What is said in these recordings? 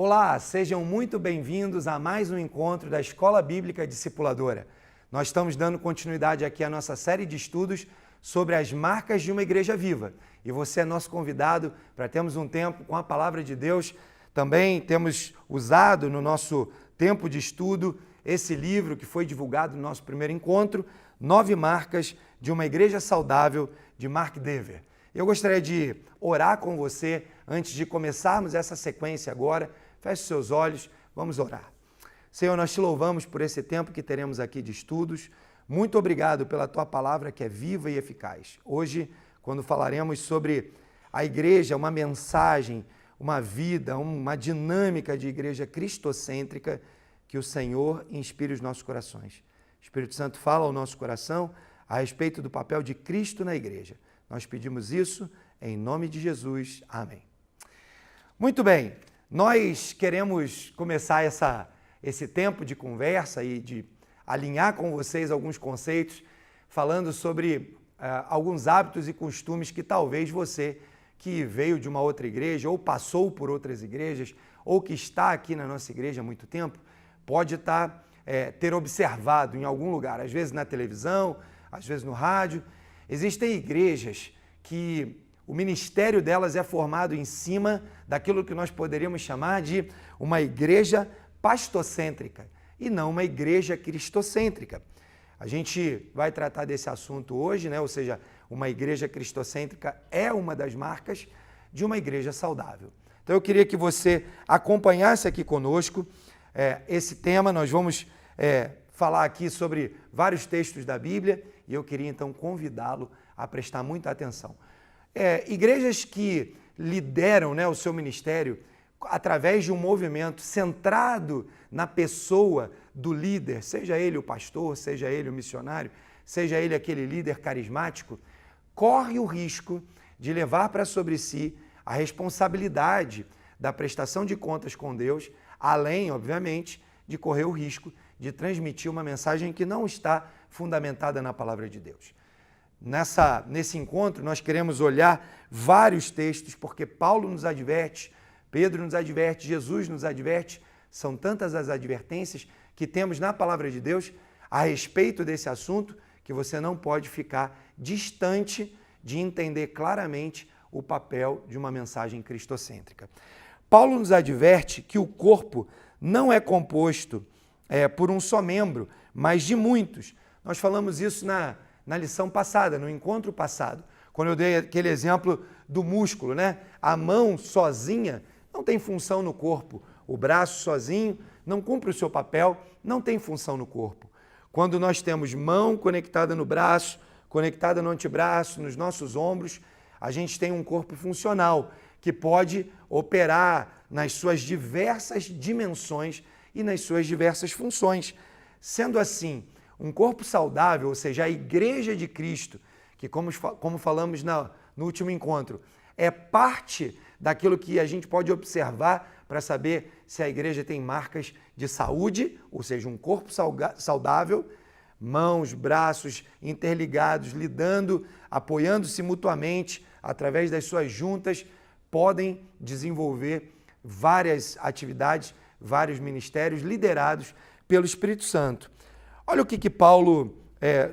Olá, sejam muito bem-vindos a mais um encontro da Escola Bíblica Discipuladora. Nós estamos dando continuidade aqui à nossa série de estudos sobre as marcas de uma igreja viva. E você é nosso convidado para termos um tempo com a Palavra de Deus. Também temos usado no nosso tempo de estudo esse livro que foi divulgado no nosso primeiro encontro, 9 Marcas de uma Igreja Saudável, de Mark Dever. Eu gostaria de orar com você antes de começarmos essa sequência agora. Feche seus olhos, vamos orar. Senhor, nós te louvamos por esse tempo que teremos aqui de estudos. Muito obrigado pela tua palavra que é viva e eficaz. Hoje, quando falaremos sobre a igreja, uma mensagem, uma vida, uma dinâmica de igreja cristocêntrica, que o Senhor inspire os nossos corações. O Espírito Santo fala ao nosso coração a respeito do papel de Cristo na igreja. Nós pedimos isso em nome de Jesus. Amém. Muito bem, nós queremos começar esse tempo de conversa e de alinhar com vocês alguns conceitos, falando sobre alguns hábitos e costumes que talvez você que veio de uma outra igreja ou passou por outras igrejas ou que está aqui na nossa igreja há muito tempo, pode ter observado em algum lugar, às vezes na televisão, às vezes no rádio. Existem igrejas que o ministério delas é formado em cima daquilo que nós poderíamos chamar de uma igreja pastocêntrica e não uma igreja cristocêntrica. A gente vai tratar desse assunto hoje, né? Ou seja, uma igreja cristocêntrica é uma das marcas de uma igreja saudável. Então eu queria que você acompanhasse aqui conosco esse tema. Nós vamos falar aqui sobre vários textos da Bíblia e eu queria então convidá-lo a prestar muita atenção. Igrejas que lideram, né, o seu ministério através de um movimento centrado na pessoa do líder, seja ele o pastor, seja ele o missionário, seja ele aquele líder carismático, corre o risco de levar para sobre si a responsabilidade da prestação de contas com Deus, além, obviamente, de correr o risco de transmitir uma mensagem que não está fundamentada na palavra de Deus. Nesse encontro, nós queremos olhar vários textos, porque Paulo nos adverte, Pedro nos adverte, Jesus nos adverte, são tantas as advertências que temos na palavra de Deus a respeito desse assunto que você não pode ficar distante de entender claramente o papel de uma mensagem cristocêntrica. Paulo nos adverte que o corpo não é composto por um só membro, mas de muitos. Nós falamos isso na lição passada, no encontro passado, quando eu dei aquele exemplo do músculo, né? A mão sozinha não tem função no corpo, o braço sozinho não cumpre o seu papel, não tem função no corpo. Quando nós temos mão conectada no braço, conectada no antebraço, nos nossos ombros, a gente tem um corpo funcional que pode operar nas suas diversas dimensões e nas suas diversas funções. Sendo assim, um corpo saudável, ou seja, a igreja de Cristo, que como falamos no último encontro, é parte daquilo que a gente pode observar para saber se a igreja tem marcas de saúde, ou seja, um corpo saudável, mãos, braços interligados, lidando, apoiando-se mutuamente através das suas juntas, podem desenvolver várias atividades, vários ministérios liderados pelo Espírito Santo. Olha o que Paulo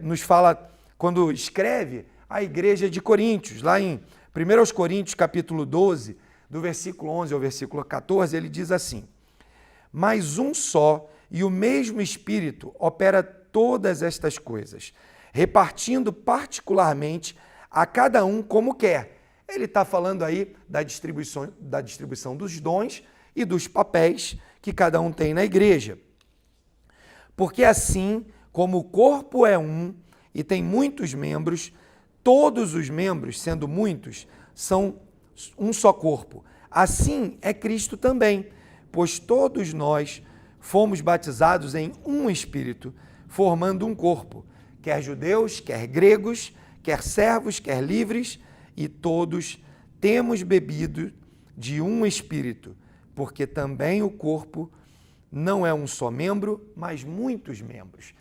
nos fala quando escreve a igreja de Coríntios, lá em 1 Coríntios capítulo 12, do versículo 11 ao versículo 14, ele diz assim: mas um só e o mesmo Espírito opera todas estas coisas, repartindo particularmente a cada um como quer. Ele está falando aí da distribuição dos dons e dos papéis que cada um tem na igreja. Porque assim como o corpo é um e tem muitos membros, todos os membros, sendo muitos, são um só corpo. Assim é Cristo também, pois todos nós fomos batizados em um Espírito, formando um corpo, quer judeus, quer gregos, quer servos, quer livres, e todos temos bebido de um Espírito, porque também o corpo não é um só membro, mas muitos membros.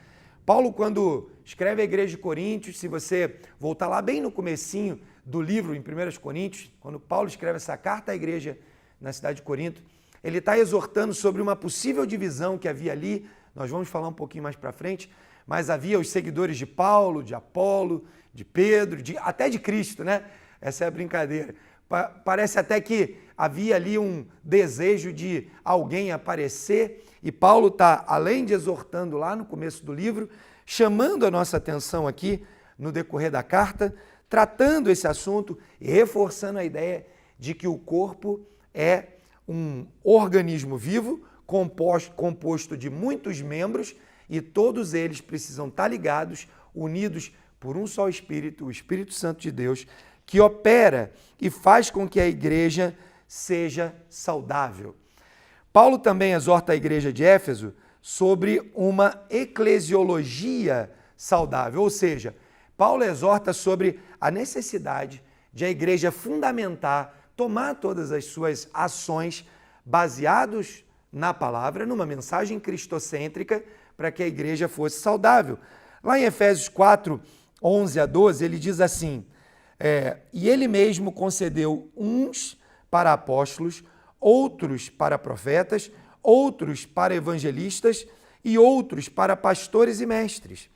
Paulo, quando escreve a igreja de Coríntios, se você voltar lá bem no comecinho do livro, em 1 Coríntios, quando Paulo escreve essa carta à igreja na cidade de Corinto, ele está exortando sobre uma possível divisão que havia ali. Nós vamos falar um pouquinho mais para frente, mas havia os seguidores de Paulo, de Apolo, de Pedro, até de Cristo, né? Essa é a brincadeira. Parece até que havia ali um desejo de alguém aparecer, e Paulo está, além de exortando lá no começo do livro, chamando a nossa atenção aqui no decorrer da carta, tratando esse assunto e reforçando a ideia de que o corpo é um organismo vivo, composto de muitos membros, e todos eles precisam estar ligados, unidos por um só Espírito, o Espírito Santo de Deus, que opera e faz com que a igreja seja saudável. Paulo também exorta a igreja de Éfeso sobre uma eclesiologia saudável, ou seja, Paulo exorta sobre a necessidade de a igreja fundamentar, tomar todas as suas ações baseados na palavra, numa mensagem cristocêntrica, para que a igreja fosse saudável. Lá em Efésios 4, 11 a 12, ele diz assim, e ele mesmo concedeu uns para apóstolos, outros para profetas, outros para evangelistas e outros para pastores e mestres,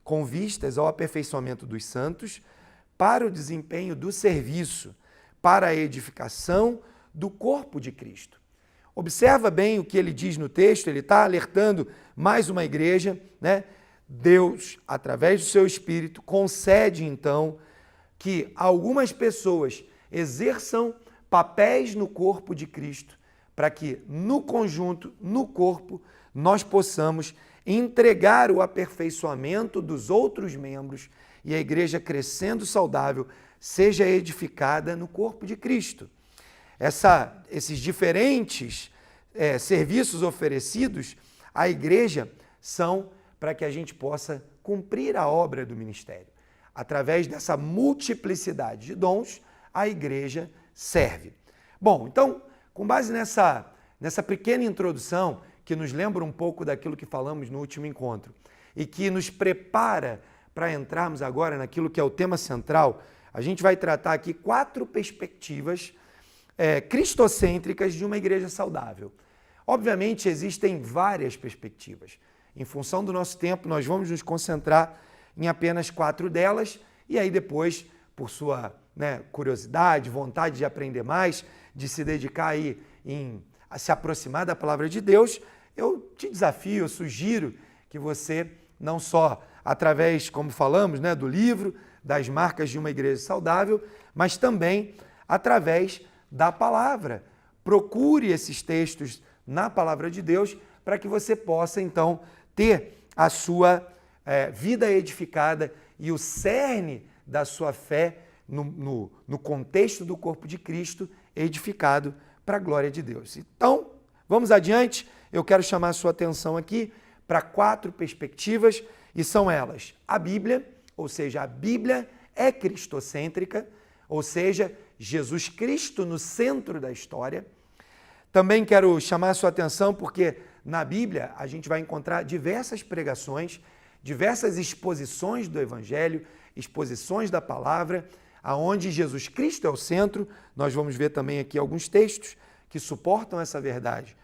com vistas ao aperfeiçoamento dos santos, para o desempenho do serviço, para a edificação do corpo de Cristo. Observa bem o que ele diz no texto, ele está alertando mais uma igreja, né? Deus, através do seu Espírito, concede então que algumas pessoas exerçam papéis no corpo de Cristo, para que no conjunto, no corpo, nós possamos entregar o aperfeiçoamento dos outros membros e a igreja crescendo saudável seja edificada no corpo de Cristo. Esses diferentes serviços oferecidos à igreja são para que a gente possa cumprir a obra do ministério. Através dessa multiplicidade de dons, a igreja serve. Bom, então, com base nessa pequena introdução, que nos lembra um pouco daquilo que falamos no último encontro e que nos prepara para entrarmos agora naquilo que é o tema central, a gente vai tratar aqui 4 perspectivas cristocêntricas de uma igreja saudável. Obviamente, existem várias perspectivas. Em função do nosso tempo, nós vamos nos concentrar em apenas 4 delas e aí depois, por sua curiosidade, vontade de aprender mais, de se dedicar aí a se aproximar da palavra de Deus, eu te desafio, eu sugiro que você, não só através, como falamos, do livro, das marcas de uma igreja saudável, mas também através da palavra. Procure esses textos na palavra de Deus para que você possa, então, ter a sua vida edificada e o cerne da sua fé no contexto do corpo de Cristo edificado para a glória de Deus. Então, vamos adiante. Eu quero chamar a sua atenção aqui para 4 perspectivas e são elas: a Bíblia, ou seja, a Bíblia é cristocêntrica, ou seja, Jesus Cristo no centro da história. Também quero chamar a sua atenção porque na Bíblia a gente vai encontrar diversas pregações, diversas exposições do Evangelho, exposições da palavra, aonde Jesus Cristo é o centro. Nós vamos ver também aqui alguns textos que suportam essa verdade.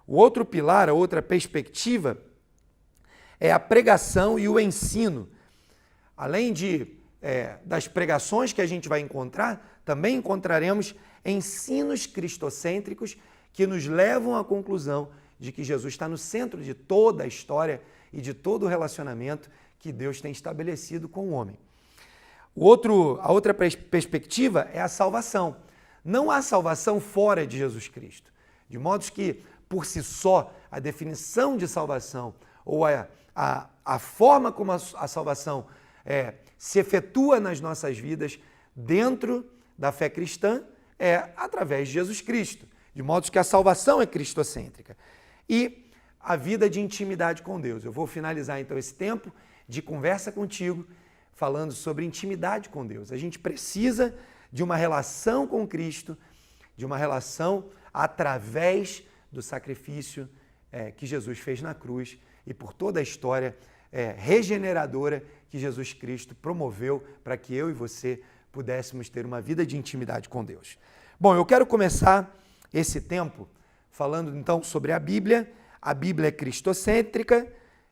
O outro pilar, a outra perspectiva, é a pregação e o ensino. Além das pregações que a gente vai encontrar, também encontraremos ensinos cristocêntricos que nos levam à conclusão de que Jesus está no centro de toda a história e de todo o relacionamento que Deus tem estabelecido com o homem. A outra perspectiva é a salvação. Não há salvação fora de Jesus Cristo. De modo que, por si só, a definição de salvação ou a forma como a salvação se efetua nas nossas vidas dentro da fé cristã é através de Jesus Cristo. De modo que a salvação é cristocêntrica. E a vida de intimidade com Deus. Eu vou finalizar então esse tempo de conversa contigo falando sobre intimidade com Deus. A gente precisa de uma relação com Cristo, de uma relação através do sacrifício que Jesus fez na cruz e por toda a história regeneradora que Jesus Cristo promoveu para que eu e você pudéssemos ter uma vida de intimidade com Deus. Bom, eu quero começar esse tempo falando então sobre a Bíblia é cristocêntrica,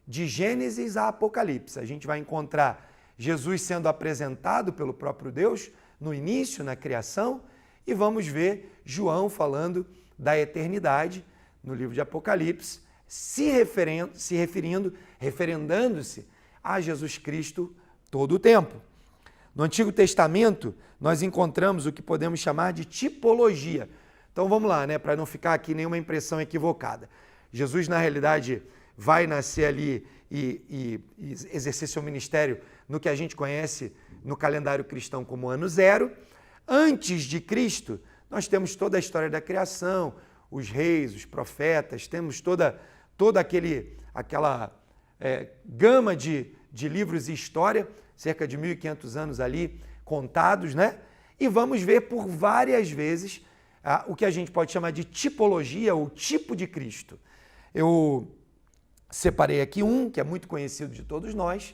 de Gênesis a Apocalipse. A gente vai encontrar Jesus sendo apresentado pelo próprio Deus no início, na criação, e vamos ver João falando da eternidade no livro de Apocalipse, referendando-se a Jesus Cristo todo o tempo. No Antigo Testamento, nós encontramos o que podemos chamar de tipologia. Então vamos lá, para não ficar aqui nenhuma impressão equivocada. Jesus, na realidade, vai nascer ali e exercer seu ministério no que a gente conhece no calendário cristão como ano zero. Antes de Cristo, nós temos toda a história da criação, os reis, os profetas, temos toda aquela gama de livros e história, cerca de 1.500 anos ali contados, E vamos ver por várias vezes o que a gente pode chamar de tipologia ou tipo de Cristo. Eu separei aqui um que é muito conhecido de todos nós,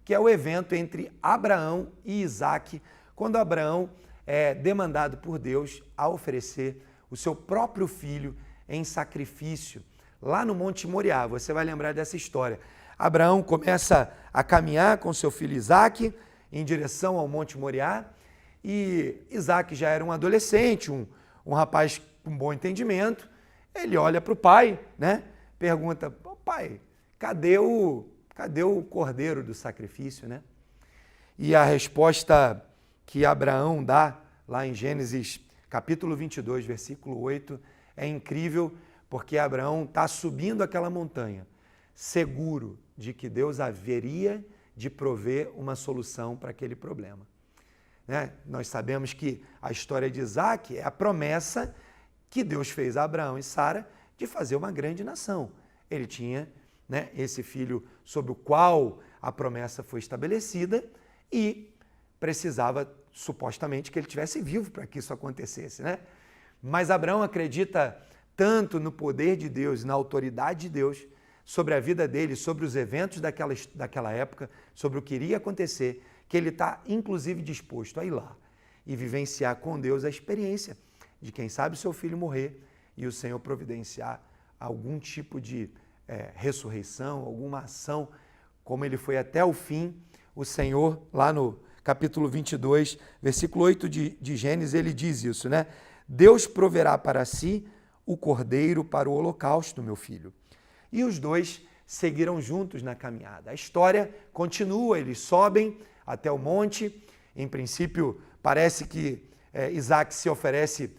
que é o evento entre Abraão e Isaque, quando Abraão é demandado por Deus a oferecer o seu próprio filho em sacrifício, lá no Monte Moriá. Você vai lembrar dessa história. Abraão começa a caminhar com seu filho Isaque em direção ao Monte Moriá, e Isaque já era um adolescente, um rapaz com bom entendimento. Ele olha para o pai, pergunta: pai, cadê o cordeiro do sacrifício, E a resposta que Abraão dá lá em Gênesis capítulo 22, versículo 8, é incrível, porque Abraão está subindo aquela montanha, seguro de que Deus haveria de prover uma solução para aquele problema. Nós sabemos que a história de Isaque é a promessa que Deus fez a Abraão e Sara de fazer uma grande nação. Ele tinha esse filho sobre o qual a promessa foi estabelecida e precisava supostamente que ele estivesse vivo para que isso acontecesse. Mas Abraão acredita tanto no poder de Deus e na autoridade de Deus sobre a vida dele, sobre os eventos daquela época, sobre o que iria acontecer, que ele está inclusive disposto a ir lá e vivenciar com Deus a experiência de quem sabe o seu filho morrer e o Senhor providenciar algum tipo de ressurreição, alguma ação, como ele foi até o fim. O Senhor, lá no capítulo 22, versículo 8 de Gênesis, ele diz isso, Deus proverá para si o cordeiro para o holocausto, meu filho. E os dois seguiram juntos na caminhada. A história continua, eles sobem até o monte. Em princípio, parece que Isaque se oferece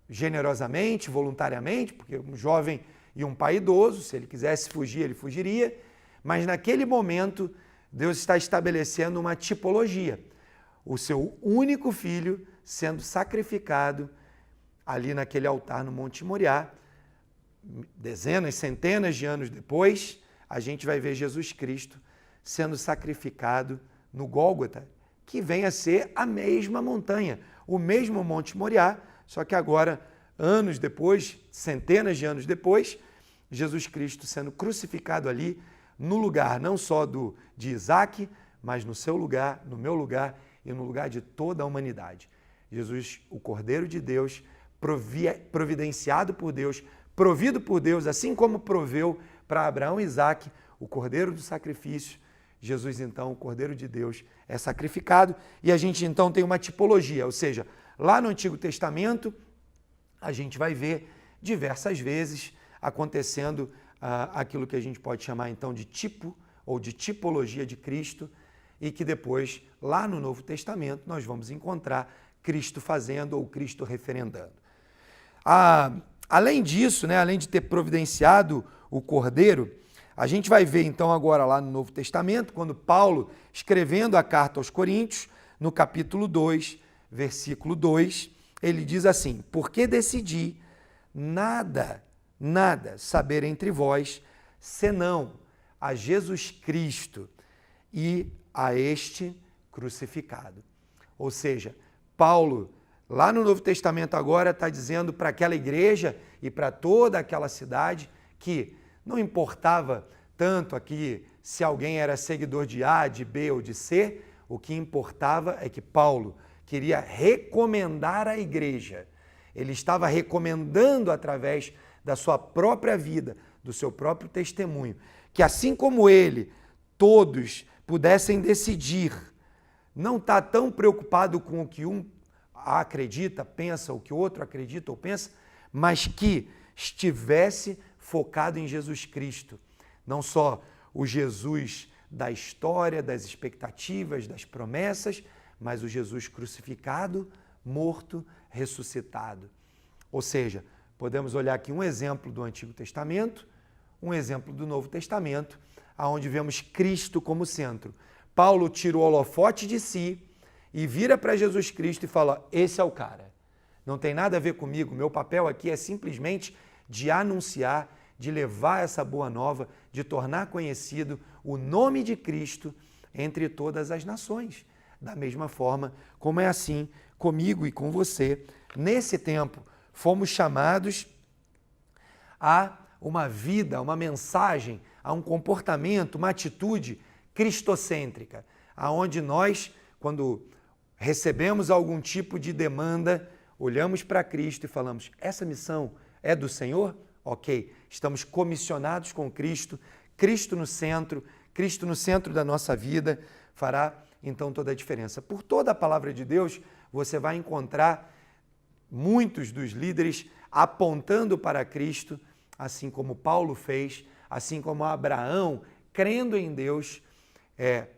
generosamente, voluntariamente, porque um jovem e um pai idoso, se ele quisesse fugir, ele fugiria. Mas naquele momento, Deus está estabelecendo uma tipologia. O seu único filho sendo sacrificado ali naquele altar no Monte Moriá. Dezenas, centenas de anos depois, a gente vai ver Jesus Cristo sendo sacrificado no Gólgota, que vem a ser a mesma montanha, o mesmo Monte Moriá, só que agora, anos depois, centenas de anos depois, Jesus Cristo sendo crucificado ali, no lugar não só de Isaque, mas no seu lugar, no meu lugar e no lugar de toda a humanidade. Jesus, o Cordeiro de Deus, providenciado por Deus, provido por Deus, assim como proveu para Abraão e Isaque o Cordeiro do sacrifício. Jesus, então, o Cordeiro de Deus, é sacrificado e a gente, então, tem uma tipologia, ou seja, lá no Antigo Testamento, a gente vai ver diversas vezes acontecendo aquilo que a gente pode chamar, então, de tipo ou de tipologia de Cristo e que depois, lá no Novo Testamento, nós vamos encontrar Cristo fazendo ou Cristo referendando. Além disso, além de ter providenciado o Cordeiro, a gente vai ver então agora lá no Novo Testamento, quando Paulo, escrevendo a carta aos Coríntios, no capítulo 2, versículo 2, ele diz assim: porque decidi nada saber entre vós, senão a Jesus Cristo e a este crucificado. Ou seja, Paulo, lá no Novo Testamento agora, está dizendo para aquela igreja e para toda aquela cidade que não importava tanto aqui se alguém era seguidor de A, de B ou de C, o que importava é que Paulo queria recomendar à igreja. Ele estava recomendando através da sua própria vida, do seu próprio testemunho, que assim como ele, todos pudessem decidir, não estar tão preocupado com o que um acredita, pensa, o que o outro acredita ou pensa, mas que estivesse focado em Jesus Cristo. Não só o Jesus da história, das expectativas, das promessas, mas o Jesus crucificado, morto, ressuscitado. Ou seja, podemos olhar aqui um exemplo do Antigo Testamento, um exemplo do Novo Testamento, onde vemos Cristo como centro. Paulo tira o holofote de si e vira para Jesus Cristo e fala, esse é o cara. Não tem nada a ver comigo, meu papel aqui é simplesmente de anunciar, de levar essa boa nova, de tornar conhecido o nome de Cristo entre todas as nações. Da mesma forma como é assim comigo e com você. Nesse tempo, fomos chamados a uma vida, uma mensagem, a um comportamento, uma atitude cristocêntrica, aonde nós, quando recebemos algum tipo de demanda, olhamos para Cristo e falamos, essa missão é do Senhor? Ok, estamos comissionados com Cristo, Cristo no centro da nossa vida, fará então toda a diferença. Por toda a palavra de Deus, você vai encontrar muitos dos líderes apontando para Cristo, assim como Paulo fez, assim como Abraão, crendo em Deus,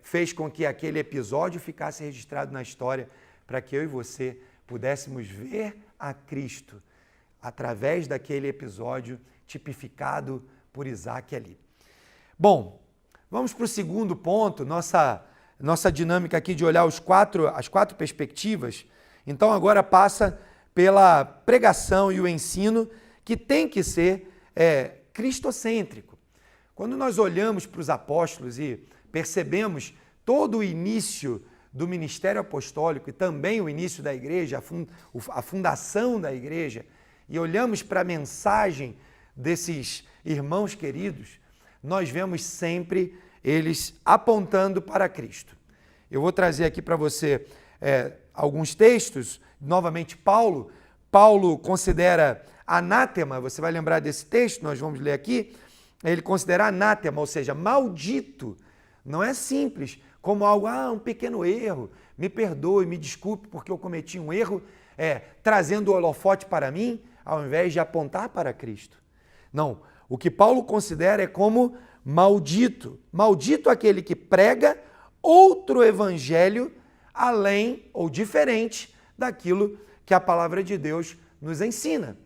fez com que aquele episódio ficasse registrado na história, para que eu e você pudéssemos ver a Cristo através daquele episódio tipificado por Isaac ali. Bom, vamos para o segundo ponto, nossa dinâmica aqui de olhar as quatro perspectivas. Então agora passa pela pregação e o ensino que tem que ser cristocêntrico. Quando nós olhamos para os apóstolos e percebemos todo o início do ministério apostólico e também o início da igreja, a fundação da igreja, e olhamos para a mensagem desses irmãos queridos, nós vemos sempre eles apontando para Cristo. Eu vou trazer aqui para você alguns textos, novamente Paulo considera anátema, você vai lembrar desse texto, nós vamos ler aqui, ele considera anátema, ou seja, maldito, não é simples, como algo, um pequeno erro, me perdoe, me desculpe porque eu cometi um erro, trazendo o holofote para mim, ao invés de apontar para Cristo. Não, o que Paulo considera é como maldito. Maldito aquele que prega outro evangelho além ou diferente daquilo que a palavra de Deus nos ensina.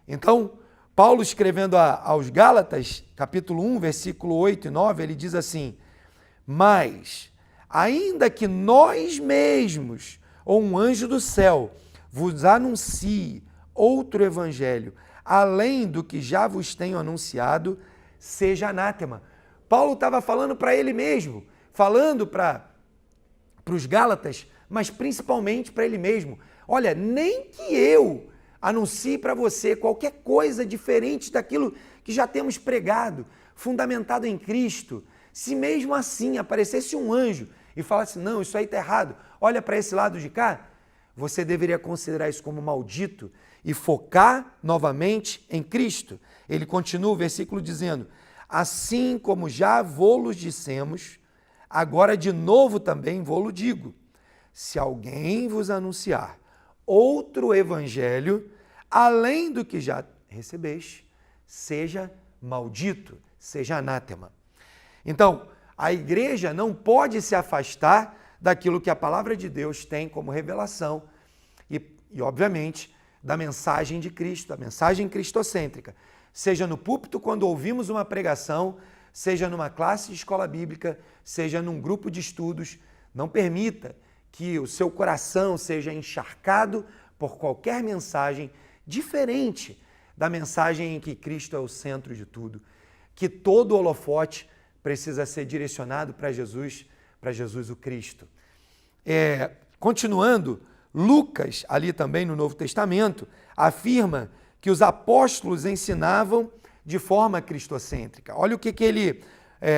Então, Paulo escrevendo aos Gálatas, capítulo 1, versículo 8 e 9, ele diz assim, mas, ainda que nós mesmos ou um anjo do céu vos anuncie outro evangelho, além do que já vos tenho anunciado, seja anátema. Paulo estava falando para ele mesmo, falando para os Gálatas, mas principalmente para ele mesmo. Olha, nem que eu anuncie para você qualquer coisa diferente daquilo que já temos pregado, fundamentado em Cristo, se mesmo assim aparecesse um anjo e falasse, não, isso aí está errado, olha para esse lado de cá, você deveria considerar isso como maldito e focar novamente em Cristo. Ele continua o versículo dizendo, assim como já vô-los dissemos, agora de novo também vô-lo digo, se alguém vos anunciar outro evangelho, além do que já recebeste, seja maldito, seja anátema. Então, a igreja não pode se afastar daquilo que a palavra de Deus tem como revelação e obviamente, da mensagem de Cristo, a mensagem cristocêntrica. Seja no púlpito, quando ouvimos uma pregação, seja numa classe de escola bíblica, seja num grupo de estudos, não permita que o seu coração seja encharcado por qualquer mensagem diferente da mensagem em que Cristo é o centro de tudo, que todo holofote precisa ser direcionado para Jesus o Cristo. Continuando, Lucas, ali também no Novo Testamento, afirma que os apóstolos ensinavam de forma cristocêntrica. Olha o que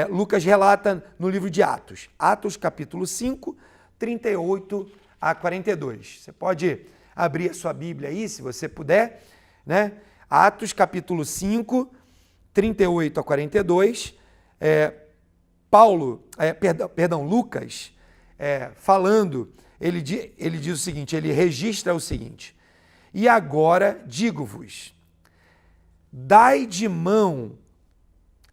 Lucas relata no livro de Atos. Atos, capítulo 5, 38 a 42. Você pode abrir a sua Bíblia aí, se você puder, né? Atos capítulo 5, 38 a 42, Lucas, falando, ele diz o seguinte, ele registra o seguinte: e agora digo-vos, dai de mão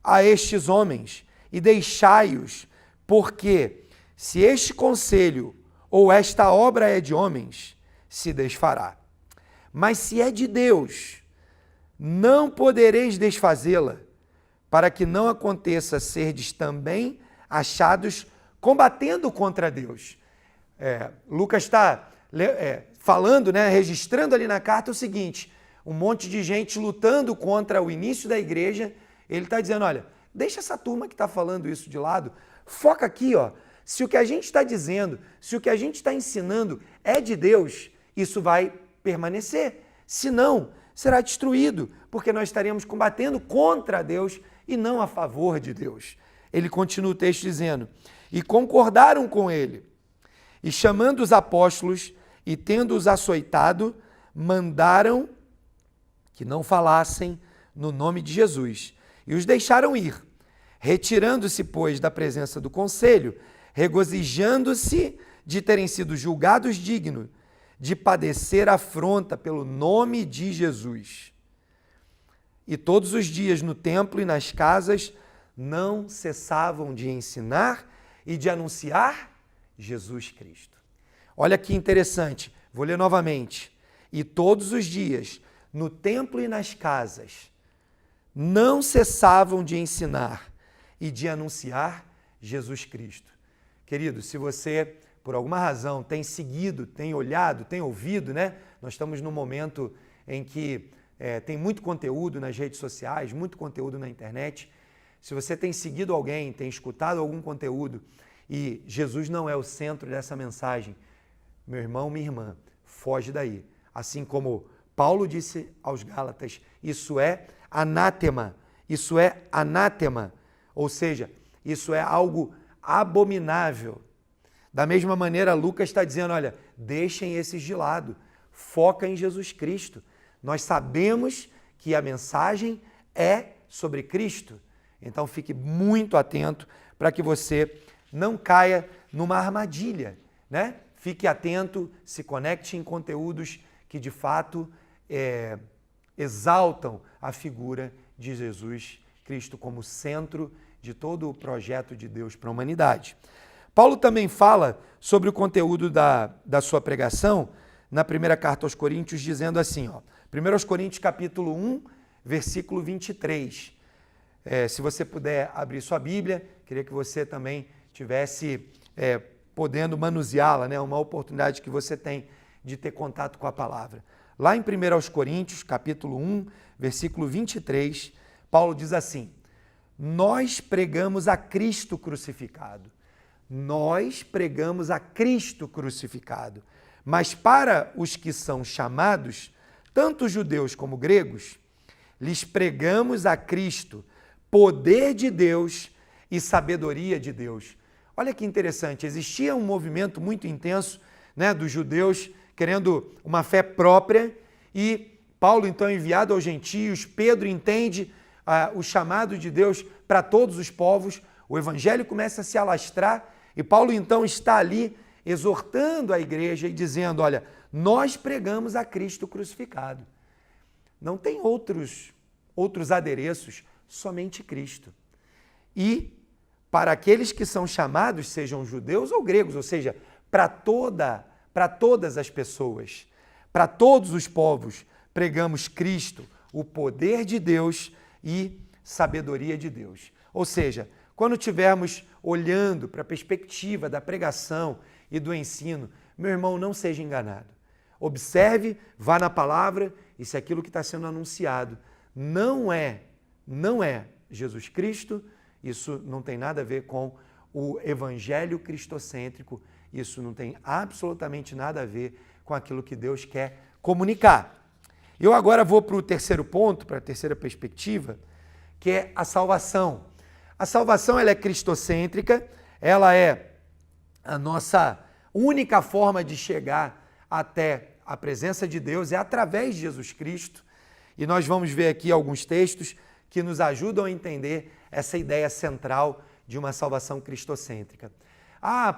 a estes homens e deixai-os, porque se este conselho ou esta obra é de homens, se desfará. Mas se é de Deus, não podereis desfazê-la, para que não aconteça serdes também achados combatendo contra Deus. Lucas está falando, né, registrando ali na carta o seguinte: um monte de gente lutando contra o início da igreja. Ele está dizendo, olha, deixa essa turma que está falando isso de lado, foca aqui, ó. Se o que a gente está dizendo, se o que a gente está ensinando é de Deus, isso vai permanecer. Se não, será destruído, porque nós estaremos combatendo contra Deus e não a favor de Deus. Ele continua o texto dizendo, e concordaram com ele, e chamando os apóstolos e tendo-os açoitado, mandaram que não falassem no nome de Jesus, e os deixaram ir. Retirando-se, pois, da presença do conselho, regozijando-se de terem sido julgados dignos de padecer afronta pelo nome de Jesus. E todos os dias no templo e nas casas não cessavam de ensinar e de anunciar Jesus Cristo. Olha que interessante, vou ler novamente. E todos os dias no templo e nas casas não cessavam de ensinar e de anunciar Jesus Cristo. Querido, se você, por alguma razão, tem seguido, tem olhado, tem ouvido, né? Nós estamos num momento em que tem muito conteúdo nas redes sociais, muito conteúdo na internet. Se você tem seguido alguém, tem escutado algum conteúdo e Jesus não é o centro dessa mensagem, meu irmão, minha irmã, foge daí. Assim como Paulo disse aos Gálatas, isso é anátema, ou seja, isso é algo abominável. Da mesma maneira, Lucas está dizendo, olha, deixem esses de lado, foca em Jesus Cristo. Nós sabemos que a mensagem é sobre Cristo, então fique muito atento para que você não caia numa armadilha, né? Fique atento, se conecte em conteúdos que de fato exaltam a figura de Jesus Cristo como centro de todo o projeto de Deus para a humanidade. Paulo também fala sobre o conteúdo da sua pregação na primeira carta aos Coríntios, dizendo assim, ó, 1 Coríntios capítulo 1, versículo 23. Se você puder abrir sua Bíblia, queria que você também tivesse podendo manuseá-la, né? Uma oportunidade que você tem de ter contato com a palavra. Lá em 1 Coríntios, capítulo 1, versículo 23, Paulo diz assim, nós pregamos a Cristo crucificado. Nós pregamos a Cristo crucificado. Mas para os que são chamados, tanto judeus como gregos, lhes pregamos a Cristo, poder de Deus e sabedoria de Deus. Olha que interessante, existia um movimento muito intenso, né, dos judeus querendo uma fé própria e Paulo, então, enviado aos gentios, Pedro entende o chamado de Deus para todos os povos, o evangelho começa a se alastrar e Paulo, então, está ali exortando a igreja e dizendo, olha, nós pregamos a Cristo crucificado. Não tem outros adereços, somente Cristo. E para aqueles que são chamados, sejam judeus ou gregos, ou seja, para todas as pessoas, para todos os povos, pregamos Cristo, o poder de Deus e sabedoria de Deus. Ou seja, quando estivermos olhando para a perspectiva da pregação e do ensino, meu irmão, não seja enganado. Observe, vá na palavra e se aquilo que está sendo anunciado não é Jesus Cristo, isso não tem nada a ver com o evangelho cristocêntrico, isso não tem absolutamente nada a ver com aquilo que Deus quer comunicar. Eu agora vou para o terceiro ponto, para a terceira perspectiva, que é a salvação. A salvação ela é cristocêntrica, ela é a nossa única forma de chegar até a presença de Deus é através de Jesus Cristo. E nós vamos ver aqui alguns textos que nos ajudam a entender essa ideia central de uma salvação cristocêntrica.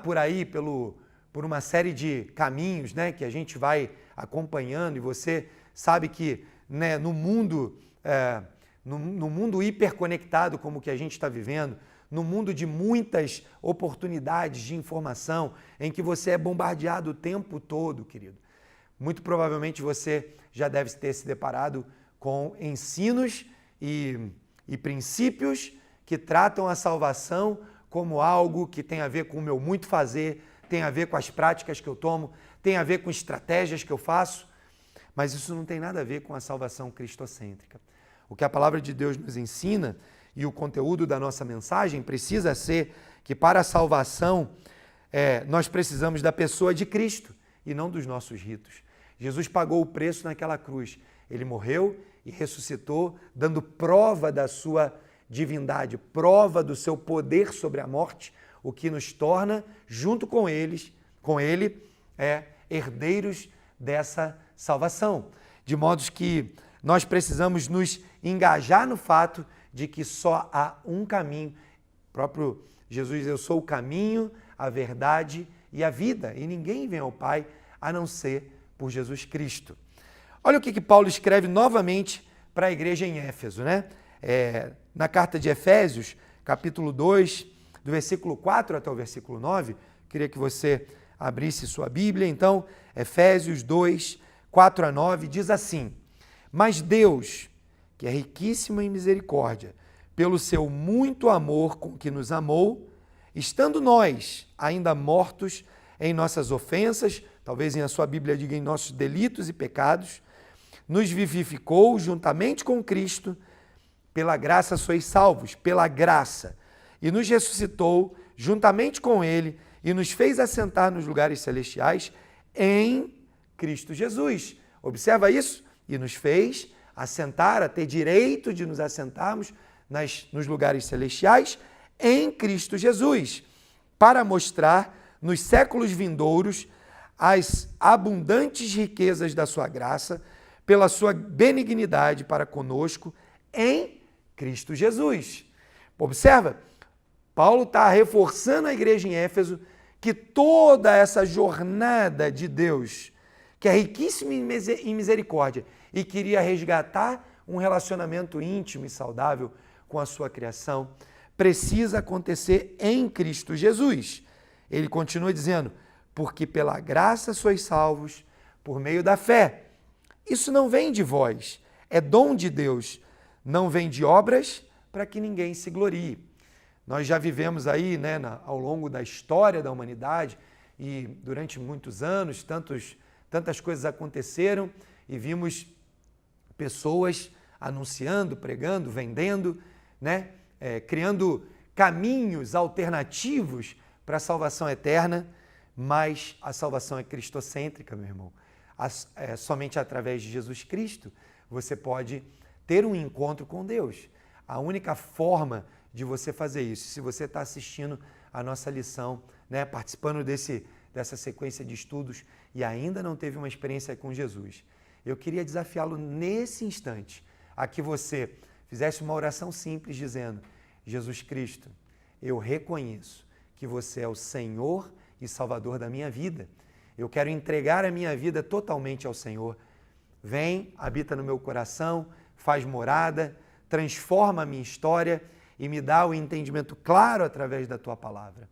Por aí, por uma série de caminhos, né, que a gente vai acompanhando, e você sabe que, né, no mundo hiperconectado como que a gente está vivendo, no mundo de muitas oportunidades de informação, em que você é bombardeado o tempo todo, querido, muito provavelmente você já deve ter se deparado com ensinos e princípios que tratam a salvação como algo que tem a ver com o meu muito fazer, tem a ver com as práticas que eu tomo, tem a ver com estratégias que eu faço, mas isso não tem nada a ver com a salvação cristocêntrica. O que a palavra de Deus nos ensina e o conteúdo da nossa mensagem precisa ser que para a salvação nós precisamos da pessoa de Cristo e não dos nossos ritos. Jesus pagou o preço naquela cruz. Ele morreu e ressuscitou, dando prova da sua divindade, prova do seu poder sobre a morte, o que nos torna, junto com ele, herdeiros dessa salvação. De modo que nós precisamos nos engajar no fato de que só há um caminho. O próprio Jesus, eu sou o caminho, a verdade e a vida, e ninguém vem ao Pai a não ser por Jesus Cristo. Olha o que Paulo escreve novamente para a igreja em Éfeso, né? Na carta de Efésios, capítulo 2, do versículo 4 até o versículo 9, queria que você abrisse sua Bíblia. Então, Efésios 2, 4 a 9, diz assim: Mas Deus, que é riquíssimo em misericórdia, pelo seu muito amor com que nos amou, estando nós ainda mortos em nossas ofensas, talvez em a sua Bíblia diga em nossos delitos e pecados, nos vivificou juntamente com Cristo, pela graça sois salvos, pela graça, e nos ressuscitou juntamente com Ele e nos fez assentar nos lugares celestiais em Cristo Jesus. Observa isso? E nos fez assentar, a ter direito de nos assentarmos nos lugares celestiais em Cristo Jesus, para mostrar nos séculos vindouros as abundantes riquezas da sua graça, pela sua benignidade para conosco em Cristo Jesus. Observa, Paulo está reforçando a igreja em Éfeso que toda essa jornada de Deus, que é riquíssima em misericórdia e queria resgatar um relacionamento íntimo e saudável com a sua criação, precisa acontecer em Cristo Jesus. Ele continua dizendo, porque pela graça sois salvos por meio da fé. Isso não vem de vós, é dom de Deus, não vem de obras para que ninguém se glorie. Nós já vivemos aí, né, ao longo da história da humanidade e durante muitos anos, tantas coisas aconteceram e vimos pessoas anunciando, pregando, vendendo, né, criando caminhos alternativos para a salvação eterna, mas a salvação é cristocêntrica, meu irmão. Somente através de Jesus Cristo você pode ter um encontro com Deus. A única forma de você fazer isso, se você está assistindo a nossa lição, né, participando dessa sequência de estudos e ainda não teve uma experiência com Jesus, eu queria desafiá-lo nesse instante a que você fizesse uma oração simples dizendo, Jesus Cristo, eu reconheço que você é o Senhor e Salvador da minha vida. Eu quero entregar a minha vida totalmente ao Senhor. Vem, habita no meu coração, faz morada, transforma a minha história e me dá o entendimento claro através da tua palavra.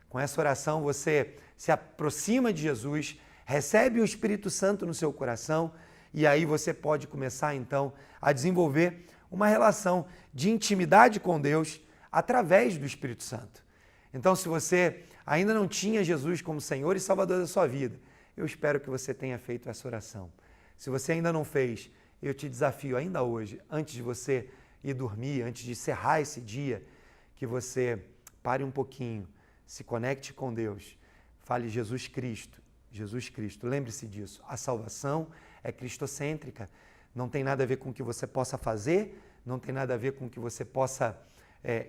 Com essa oração você se aproxima de Jesus, recebe o Espírito Santo no seu coração e aí você pode começar então a desenvolver uma relação de intimidade com Deus através do Espírito Santo. Então, se você ainda não tinha Jesus como Senhor e Salvador da sua vida, eu espero que você tenha feito essa oração. Se você ainda não fez, eu te desafio ainda hoje, antes de você ir dormir, antes de encerrar esse dia, que você pare um pouquinho, se conecte com Deus, fale Jesus Cristo, Jesus Cristo. Lembre-se disso, a salvação é cristocêntrica, não tem nada a ver com o que você possa fazer, não tem nada a ver com o que você possa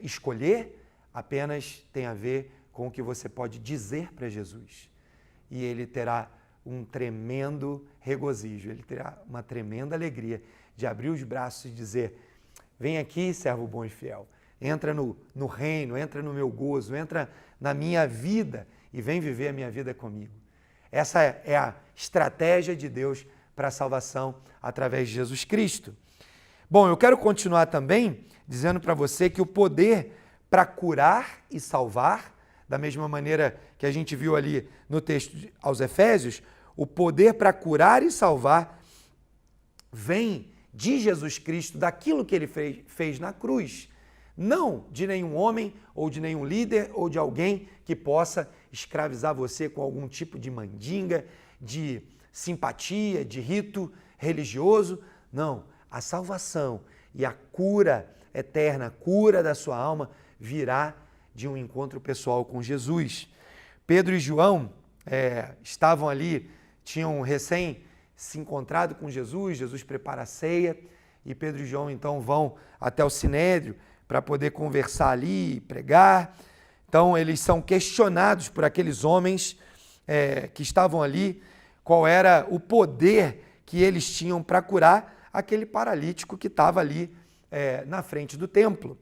escolher, apenas tem a ver com o que você pode dizer para Jesus. E Ele terá um tremendo regozijo, ele terá uma tremenda alegria de abrir os braços e dizer: vem aqui, servo bom e fiel, entra no reino, entra no meu gozo, entra na minha vida e vem viver a minha vida comigo. Essa é a estratégia de Deus para a salvação através de Jesus Cristo. Bom, eu quero continuar também dizendo para você que o poder para curar e salvar, da mesma maneira que a gente viu ali no texto aos Efésios, o poder para curar e salvar vem de Jesus Cristo, daquilo que ele fez na cruz. Não de nenhum homem ou de nenhum líder ou de alguém que possa escravizar você com algum tipo de mandinga, de simpatia, de rito religioso. Não, a salvação e a cura eterna, a cura da sua alma virá de um encontro pessoal com Jesus. Pedro e João estavam ali, tinham recém se encontrado com Jesus, Jesus prepara a ceia e Pedro e João então vão até o Sinédrio para poder conversar ali, pregar. Então eles são questionados por aqueles homens que estavam ali, qual era o poder que eles tinham para curar aquele paralítico que estava ali na frente do templo.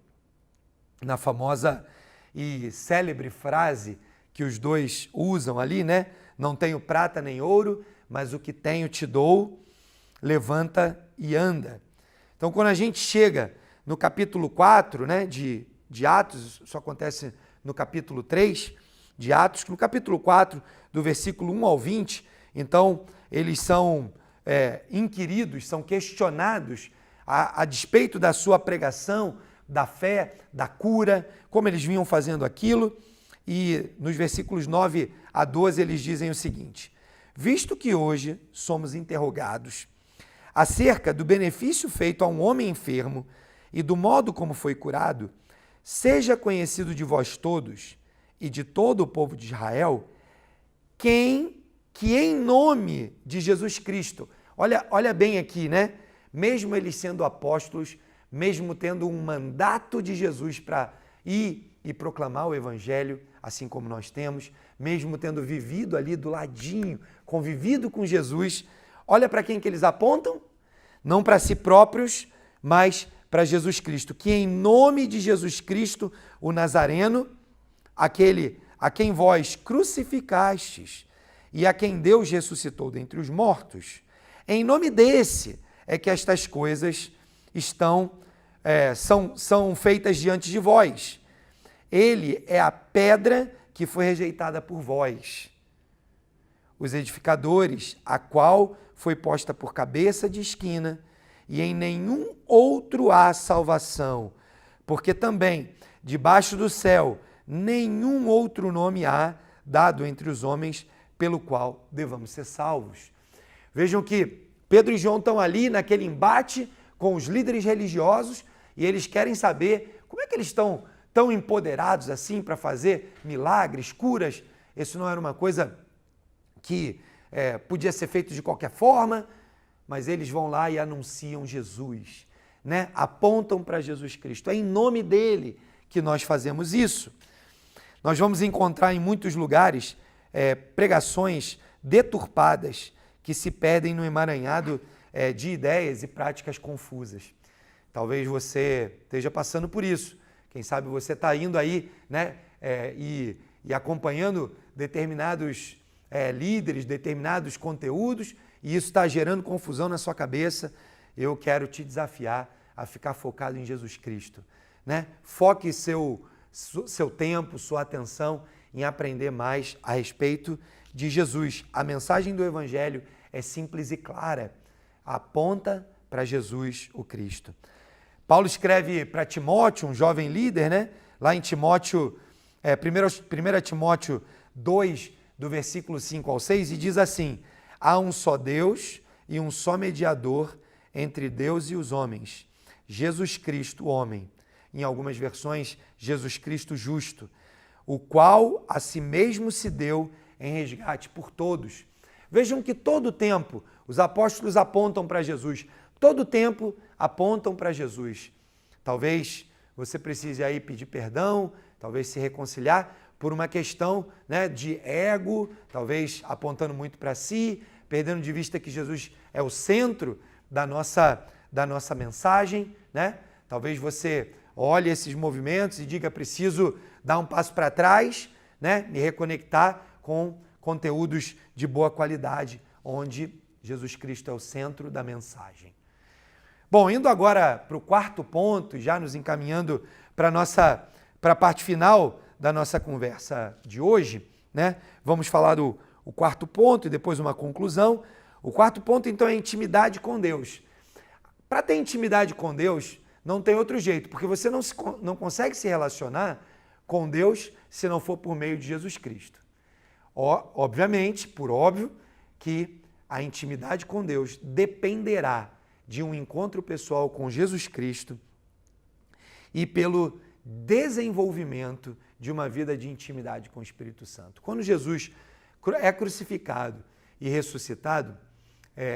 Na famosa e célebre frase que os dois usam ali, né? Não tenho prata nem ouro, mas o que tenho te dou, levanta e anda. Então, quando a gente chega no capítulo 4, né, de Atos, isso acontece no capítulo 3 de Atos, no capítulo 4, do versículo 1 ao 20, então, eles são inquiridos, são questionados a despeito da sua pregação, da fé, da cura, como eles vinham fazendo aquilo. E nos versículos 9 a 12 eles dizem o seguinte: visto que hoje somos interrogados acerca do benefício feito a um homem enfermo e do modo como foi curado, seja conhecido de vós todos e de todo o povo de Israel, que em nome de Jesus Cristo, olha bem aqui, né? Mesmo eles sendo apóstolos, mesmo tendo um mandato de Jesus para ir e proclamar o Evangelho, assim como nós temos, mesmo tendo vivido ali do ladinho, convivido com Jesus, olha para quem que eles apontam? Não para si próprios, mas para Jesus Cristo, que em nome de Jesus Cristo, o Nazareno, aquele a quem vós crucificastes e a quem Deus ressuscitou dentre os mortos, em nome desse é que estas coisas são feitas diante de vós. Ele é a pedra que foi rejeitada por vós, os edificadores, a qual foi posta por cabeça de esquina, e em nenhum outro há salvação, porque também, debaixo do céu, nenhum outro nome há dado entre os homens pelo qual devamos ser salvos. Vejam que Pedro e João estão ali naquele embate com os líderes religiosos e eles querem saber como é que eles estão tão empoderados assim para fazer milagres, curas. Isso não era uma coisa que podia ser feito de qualquer forma, mas eles vão lá e anunciam Jesus, né? Apontam para Jesus Cristo. É em nome dele que nós fazemos isso. Nós vamos encontrar em muitos lugares pregações deturpadas que se perdem no emaranhado de ideias e práticas confusas. Talvez você esteja passando por isso. Quem sabe você está indo aí, né, e acompanhando determinados líderes, determinados conteúdos, e isso está gerando confusão na sua cabeça. Eu quero te desafiar a ficar focado em Jesus Cristo, né? Foque seu tempo, sua atenção em aprender mais a respeito de Jesus. A mensagem do Evangelho é simples e clara, aponta para Jesus, o Cristo. Paulo escreve para Timóteo, um jovem líder, né? Lá em Timóteo, 1 Timóteo 2, do versículo 5 ao 6, e diz assim: há um só Deus e um só mediador entre Deus e os homens, Jesus Cristo, homem. Em algumas versões, Jesus Cristo justo, o qual a si mesmo se deu em resgate por todos. Vejam que todo o tempo os apóstolos apontam para Jesus, todo o tempo apontam para Jesus. Talvez você precise aí pedir perdão, talvez se reconciliar, por uma questão, né, de ego, talvez apontando muito para si, perdendo de vista que Jesus é o centro da nossa mensagem, né? Talvez você olhe esses movimentos e diga, preciso dar um passo para trás, né? Me reconectar com conteúdos de boa qualidade, onde Jesus Cristo é o centro da mensagem. Bom, indo agora para o quarto ponto, já nos encaminhando para a parte final da nossa conversa de hoje, né? Vamos falar o quarto ponto e depois uma conclusão. O quarto ponto, então, é a intimidade com Deus. Para ter intimidade com Deus, não tem outro jeito, porque você não consegue se relacionar com Deus se não for por meio de Jesus Cristo. Obviamente, por óbvio, que a intimidade com Deus dependerá de um encontro pessoal com Jesus Cristo e pelo desenvolvimento de uma vida de intimidade com o Espírito Santo. Quando Jesus é crucificado e ressuscitado,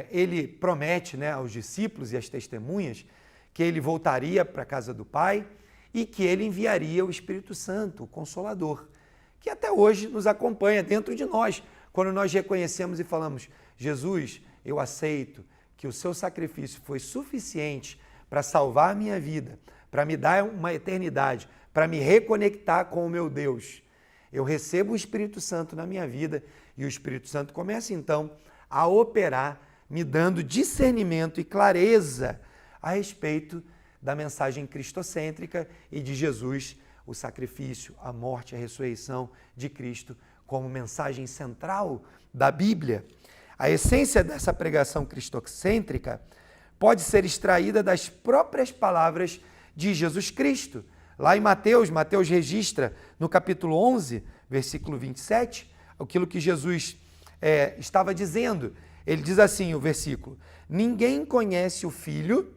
ele promete, né, aos discípulos e às testemunhas que ele voltaria para a casa do Pai e que ele enviaria o Espírito Santo, o Consolador, que até hoje nos acompanha dentro de nós, quando nós reconhecemos e falamos, Jesus, eu aceito que o seu sacrifício foi suficiente para salvar a minha vida, para me dar uma eternidade, para me reconectar com o meu Deus. Eu recebo o Espírito Santo na minha vida e o Espírito Santo começa então a operar, me dando discernimento e clareza a respeito da mensagem cristocêntrica e de Jesus, o sacrifício, a morte, a ressurreição de Cristo como mensagem central da Bíblia. A essência dessa pregação cristocêntrica pode ser extraída das próprias palavras de Jesus Cristo. Lá em Mateus registra no capítulo 11, versículo 27, aquilo que Jesus estava dizendo. Ele diz assim, o versículo, ninguém conhece o Filho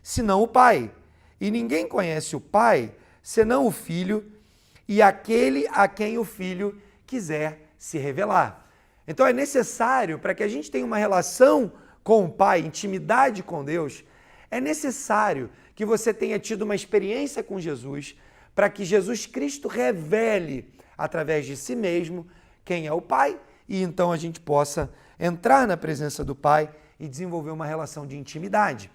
senão o Pai, e ninguém conhece o Pai senão o Filho e aquele a quem o Filho quiser se revelar. Então é necessário, para que a gente tenha uma relação com o Pai, intimidade com Deus, é necessário que você tenha tido uma experiência com Jesus, para que Jesus Cristo revele, através de si mesmo, quem é o Pai, e então a gente possa entrar na presença do Pai e desenvolver uma relação de intimidade.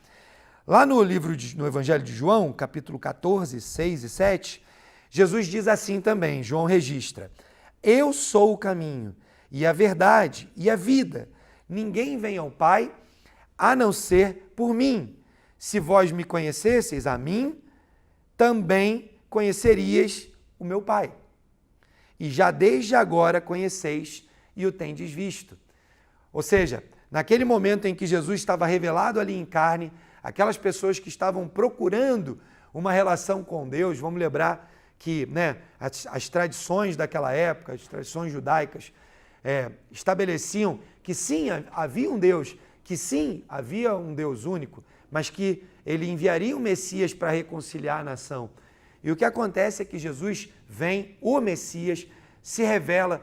Lá no Evangelho de João, capítulo 14, 6 e 7, Jesus diz assim também, João registra, eu sou o caminho e a verdade e a vida. Ninguém vem ao Pai a não ser por mim. Se vós me conhecesseis a mim, também conhecerias o meu Pai. E já desde agora conheceis e o tendes visto. Ou seja, naquele momento em que Jesus estava revelado ali em carne, aquelas pessoas que estavam procurando uma relação com Deus, vamos lembrar que, né, as tradições daquela época, as tradições judaicas, estabeleciam que sim, havia um Deus, que sim, havia um Deus único, mas que ele enviaria o Messias para reconciliar a nação. E o que acontece é que Jesus vem, o Messias, se revela,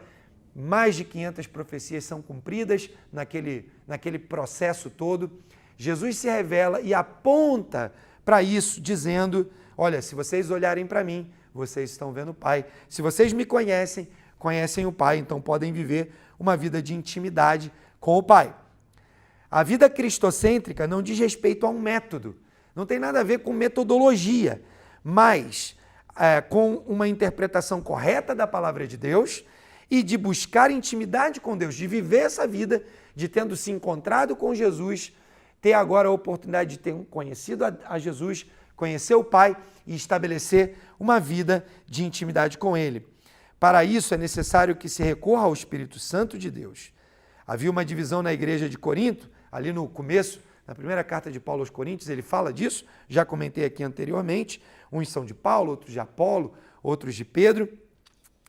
mais de 500 profecias são cumpridas naquele processo todo. Jesus se revela e aponta para isso, dizendo, olha, se vocês olharem para mim, vocês estão vendo o Pai. Se vocês me conhecem, conhecem o Pai, então podem viver uma vida de intimidade com o Pai. A vida cristocêntrica não diz respeito a um método, não tem nada a ver com metodologia, mas com uma interpretação correta da palavra de Deus e de buscar intimidade com Deus, de viver essa vida, de tendo se encontrado com Jesus, ter agora a oportunidade de ter conhecido a Jesus, conhecer o Pai e estabelecer uma vida de intimidade com Ele. Para isso é necessário que se recorra ao Espírito Santo de Deus. Havia uma divisão na igreja de Corinto, ali no começo, na primeira carta de Paulo aos Coríntios, ele fala disso, já comentei aqui anteriormente, uns são de Paulo, outros de Apolo, outros de Pedro.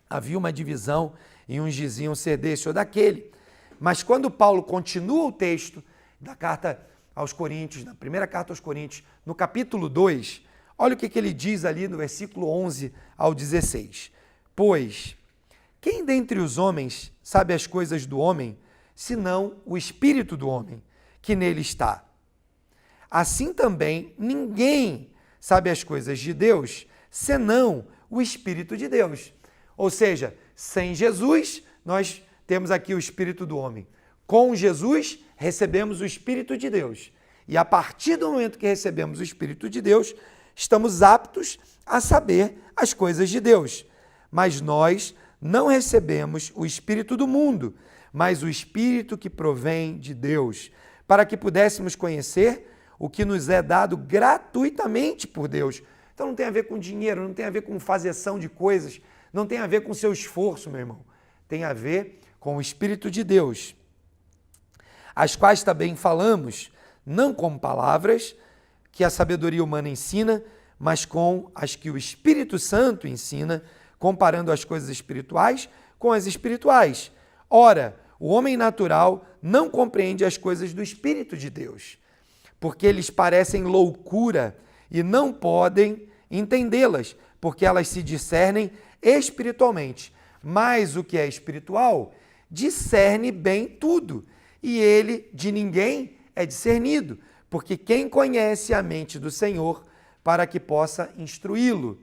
Havia uma divisão e uns diziam ser desse ou daquele. Mas quando Paulo continua o texto da carta aos Coríntios, na primeira carta aos Coríntios, no capítulo 2, olha o que ele diz ali no versículo 11 ao 16. Pois, quem dentre os homens sabe as coisas do homem, senão o espírito do homem, que nele está? Assim também, ninguém sabe as coisas de Deus, senão o Espírito de Deus. Ou seja, sem Jesus, nós temos aqui o espírito do homem. Com Jesus, recebemos o Espírito de Deus. E a partir do momento que recebemos o Espírito de Deus, estamos aptos a saber as coisas de Deus. Mas nós não recebemos o Espírito do mundo, mas o Espírito que provém de Deus, para que pudéssemos conhecer o que nos é dado gratuitamente por Deus. Então não tem a ver com dinheiro, não tem a ver com fazeção de coisas, não tem a ver com seu esforço, meu irmão. Tem a ver com o Espírito de Deus, as quais também falamos, não como palavras que a sabedoria humana ensina, mas com as que o Espírito Santo ensina, comparando as coisas espirituais com as espirituais. Ora, o homem natural não compreende as coisas do Espírito de Deus, porque lhes parecem loucura e não podem entendê-las, porque elas se discernem espiritualmente. Mas o que é espiritual discerne bem tudo, e ele de ninguém é discernido, porque quem conhece a mente do Senhor para que possa instruí-lo?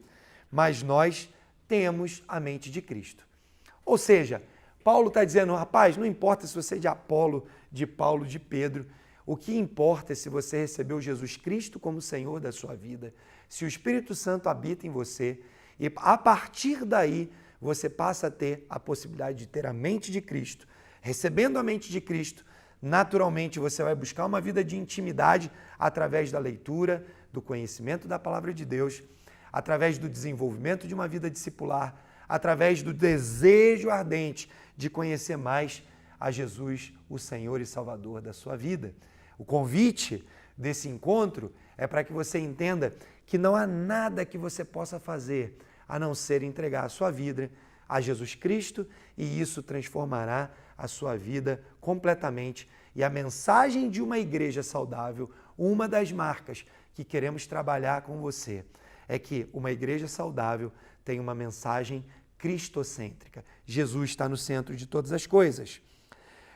Mas nós temos a mente de Cristo. Ou seja, Paulo está dizendo, rapaz, não importa se você é de Apolo, de Paulo, de Pedro, o que importa é se você recebeu Jesus Cristo como Senhor da sua vida, se o Espírito Santo habita em você, e a partir daí você passa a ter a possibilidade de ter a mente de Cristo. Recebendo a mente de Cristo, naturalmente você vai buscar uma vida de intimidade através da leitura, do conhecimento da palavra de Deus, através do desenvolvimento de uma vida discipular, através do desejo ardente de conhecer mais a Jesus, o Senhor e Salvador da sua vida. O convite desse encontro é para que você entenda que não há nada que você possa fazer a não ser entregar a sua vida a Jesus Cristo, e isso transformará a sua vida completamente. E a mensagem de uma igreja saudável, uma das marcas que queremos trabalhar com você, é que uma igreja saudável tem uma mensagem cristocêntrica. Jesus está no centro de todas as coisas.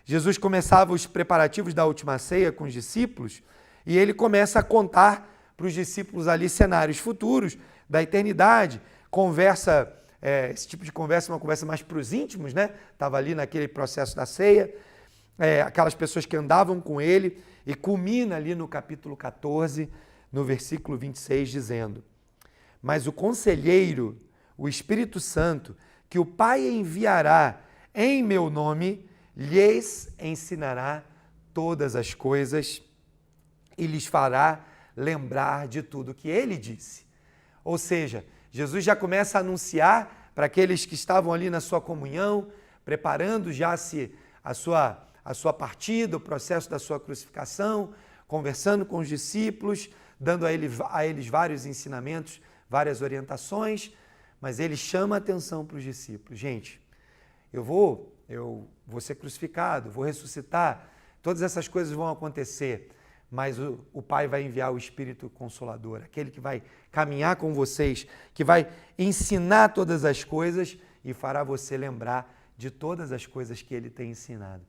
Jesus começava os preparativos da última ceia com os discípulos e ele começa a contar para os discípulos ali cenários futuros da eternidade. Conversa, esse tipo de conversa é uma conversa mais para os íntimos, né? Estava ali naquele processo da ceia, aquelas pessoas que andavam com ele, e culmina ali no capítulo 14, no versículo 26, dizendo: mas o conselheiro, o Espírito Santo, que o Pai enviará em meu nome, lhes ensinará todas as coisas e lhes fará lembrar de tudo que ele disse. Ou seja, Jesus já começa a anunciar para aqueles que estavam ali na sua comunhão, preparando já a sua partida, o processo da sua crucificação, conversando com os discípulos, dando a eles vários ensinamentos, várias orientações, mas ele chama a atenção para os discípulos. Gente, eu vou ser crucificado, vou ressuscitar, todas essas coisas vão acontecer, mas o Pai vai enviar o Espírito Consolador, aquele que vai caminhar com vocês, que vai ensinar todas as coisas e fará você lembrar de todas as coisas que ele tem ensinado.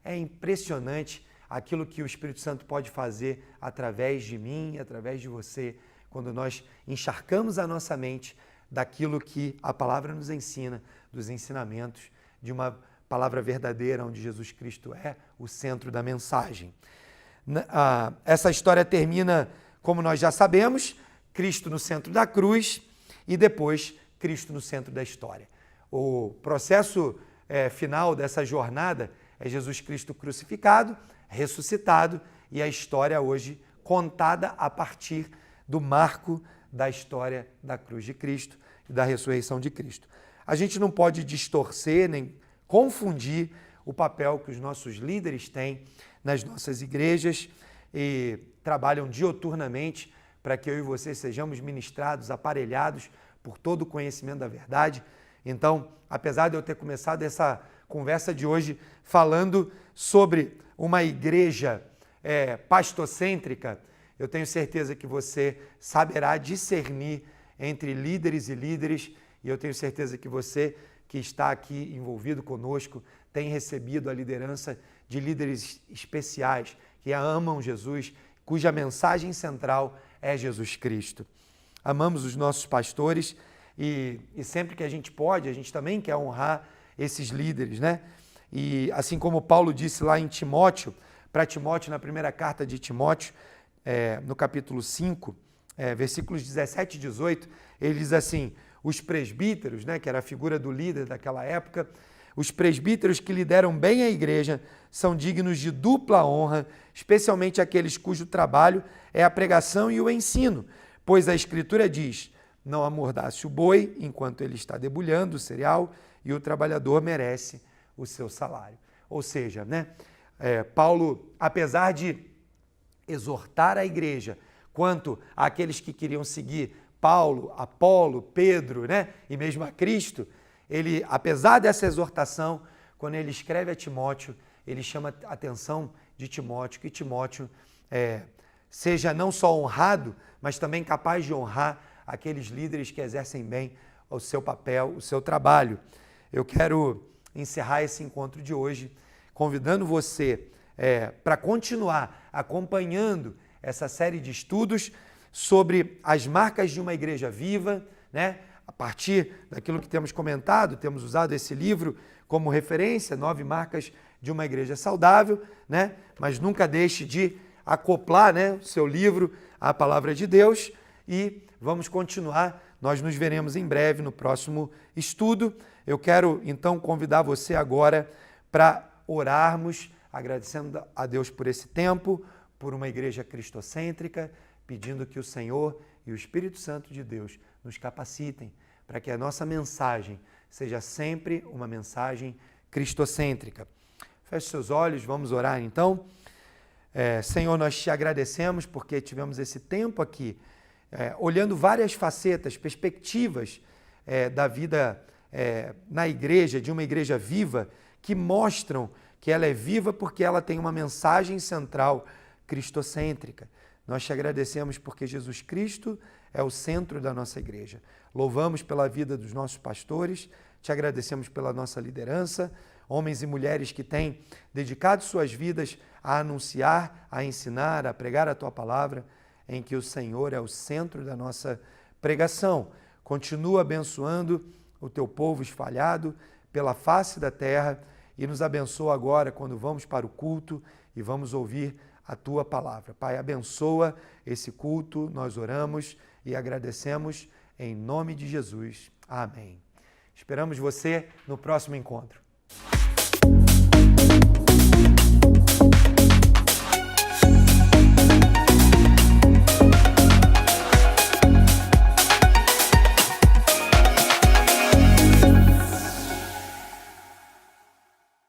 É impressionante aquilo que o Espírito Santo pode fazer através de mim, através de você, quando nós encharcamos a nossa mente daquilo que a palavra nos ensina, dos ensinamentos, de uma palavra verdadeira, onde Jesus Cristo é o centro da mensagem. Essa história termina, como nós já sabemos, Cristo no centro da cruz e depois Cristo no centro da história. O processo final dessa jornada é Jesus Cristo crucificado, ressuscitado e a história hoje contada a partir do marco da história da cruz de Cristo e da ressurreição de Cristo. A gente não pode distorcer nem confundir o papel que os nossos líderes têm nas nossas igrejas e trabalham dioturnamente para que eu e você sejamos ministrados, aparelhados por todo o conhecimento da verdade. Então, apesar de eu ter começado essa conversa de hoje falando sobre uma igreja pastocêntrica, eu tenho certeza que você saberá discernir entre líderes e líderes, e eu tenho certeza que você que está aqui envolvido conosco tem recebido a liderança de líderes especiais que amam Jesus, cuja mensagem central é Jesus Cristo. Amamos os nossos pastores e sempre que a gente pode, a gente também quer honrar esses líderes, né? E assim como Paulo disse lá em Timóteo, para Timóteo, na primeira carta de Timóteo, no capítulo 5, versículos 17 e 18, ele diz assim: os presbíteros, né, que era a figura do líder daquela época, os presbíteros que lideram bem a igreja são dignos de dupla honra, especialmente aqueles cujo trabalho é a pregação e o ensino, pois a Escritura diz: não amordace o boi enquanto ele está debulhando o cereal, e o trabalhador merece o seu salário. Ou seja, né, Paulo, apesar de exortar a igreja quanto àqueles que queriam seguir Paulo, Apolo, Pedro, né, e mesmo a Cristo, ele, apesar dessa exortação, quando ele escreve a Timóteo, ele chama a atenção de Timóteo, que Timóteo seja não só honrado, mas também capaz de honrar aqueles líderes que exercem bem o seu papel, o seu trabalho. Eu quero encerrar esse encontro de hoje convidando você para continuar acompanhando essa série de estudos sobre as marcas de uma igreja viva, né? A partir daquilo que temos comentado, temos usado esse livro como referência, 9 marcas de uma igreja saudável, né? Mas nunca deixe de acoplar, né, o seu livro à palavra de Deus e vamos continuar. Nós nos veremos em breve no próximo estudo. Eu quero então convidar você agora para orarmos, agradecendo a Deus por esse tempo, por uma igreja cristocêntrica, pedindo que o Senhor e o Espírito Santo de Deus nos capacitem para que a nossa mensagem seja sempre uma mensagem cristocêntrica. Feche seus olhos, vamos orar então. Senhor, nós te agradecemos porque tivemos esse tempo aqui, olhando várias facetas, perspectivas da vida na igreja, de uma igreja viva, que mostram que ela é viva porque ela tem uma mensagem central cristocêntrica. Nós te agradecemos porque Jesus Cristo é o centro da nossa igreja. Louvamos pela vida dos nossos pastores, te agradecemos pela nossa liderança, homens e mulheres que têm dedicado suas vidas a anunciar, a ensinar, a pregar a tua palavra, em que o Senhor é o centro da nossa pregação. Continua abençoando o teu povo espalhado pela face da terra e nos abençoa agora quando vamos para o culto e vamos ouvir a tua palavra. Pai, abençoa esse culto, nós oramos e agradecemos em nome de Jesus. Amém. Esperamos você no próximo encontro.